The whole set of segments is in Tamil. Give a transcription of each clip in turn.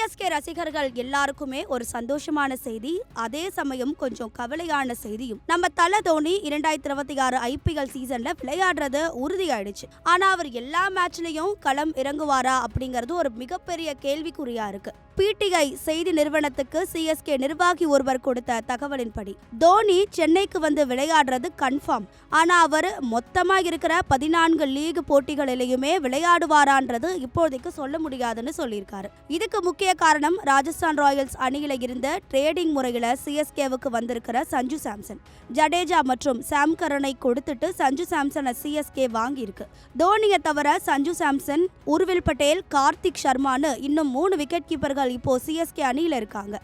சிஎஸ்கே ரசிகர்கள் எல்லாருக்குமே ஒரு சந்தோஷமான செய்தி, அதே சமயம் கொஞ்சம் கவலையான செய்தியும். நம்ம தல தோனி 2026 ஐபிஎல் சீசன்ல விளையாடுறது உறுதியாயிடுச்சு. ஆனா அவர் எல்லா மேட்ச்லயும் களம் இறங்குவாரா அப்படிங்கிறது ஒரு மிகப்பெரிய கேள்விக்குறியா இருக்கு. பிடிஐ செய்தி நிறுவனத்துக்கு சிஎஸ்கே நிர்வாகி ஒருவர் கொடுத்த தகவலின்படி தோனி சென்னைக்கு வந்து விளையாடுறது கன்ஃபார்ம். ஆனா அவர் மொத்தமா இருக்கிற 14 லீக் போட்டிகளிலுமே விளையாடுவாரான்றது இப்போதைக்கு சொல்ல முடியாதுன்னு சொல்லியிருக்காரு. இதுக்கு முக்கிய காரணம் ராஜஸ்தான் ராயல்ஸ் அணியில இருந்த ட்ரேடிங் முறையில சிஎஸ்கேவுக்கு வந்திருக்கிற சஞ்சு சாம்சன், ஜடேஜா மற்றும் சாம் கரனை கொடுத்துட்டு சஞ்சு சாம்சனை சிஎஸ்கே வாங்கி இருக்கு. தோனியை தவிர சஞ்சு சாம்சன், உர்வில் பட்டேல், கார்த்திக் சர்மான்னு இன்னும் 3 விக்கெட் கீப்பர்கள் இப்போ சிஎஸ்கே அணியில இருக்காங்க.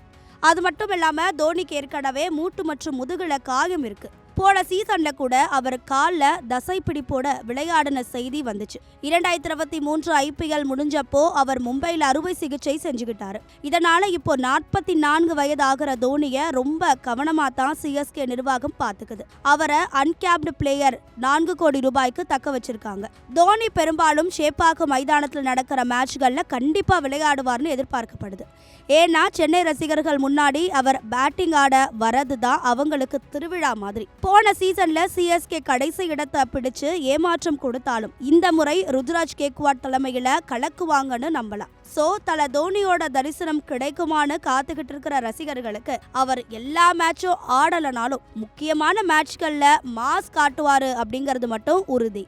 அது மட்டும் இல்லாம தோனிக்கு ஏற்கனவே மூட்டு மற்றும் முதுகுல காயம் இருக்கு. போன சீசன்ல கூட அவர் காலில் தசை பிடிப்போட விளையாடின செய்தி வந்துச்சு. 2023 ஐபிஎல் முடிஞ்சப்போ அவர் மும்பையில் அறுவை சிகிச்சை செஞ்சுக்கிட்டாரு. இதனால இப்போ 44 வயது ஆகிற தோனியை ரொம்ப கவனமா தான் சிஎஸ்கே நிர்வாகம் பார்த்துக்குது. அவரை அன்கேப்டு பிளேயர் 4 கோடி ரூபாய்க்கு தக்க வச்சிருக்காங்க. தோனி பெரும்பாலும் ஷேப்பாக்கு மைதானத்தில் நடக்கிற மேட்ச்கள்ல கண்டிப்பா விளையாடுவார்னு எதிர்பார்க்கப்படுது. ஏன்னா சென்னை ரசிகர்கள் முன்னாடி அவர் பேட்டிங் ஆட வரது தான் அவங்களுக்கு திருவிழா மாதிரி. போன சீசன்ல சிஎஸ்கே கடைசி இடத்தை பிடிச்சு ஏமாற்றம் கொடுத்தாலும் இந்த முறை ருத்ராஜ் கேக்வாட் தலைமையில கலக்குவாங்கன்னு நம்பலாம். சோ தல தோனியோட தரிசனம் கிடைக்குமான்னு காத்துக்கிட்டு இருக்கிற ரசிகர்களுக்கு அவர் எல்லா மேட்சும் ஆடலனாலும் முக்கியமான மேட்ச்கள்ல மாஸ் காட்டுவாரு அப்படிங்கிறது மட்டும் உறுதி.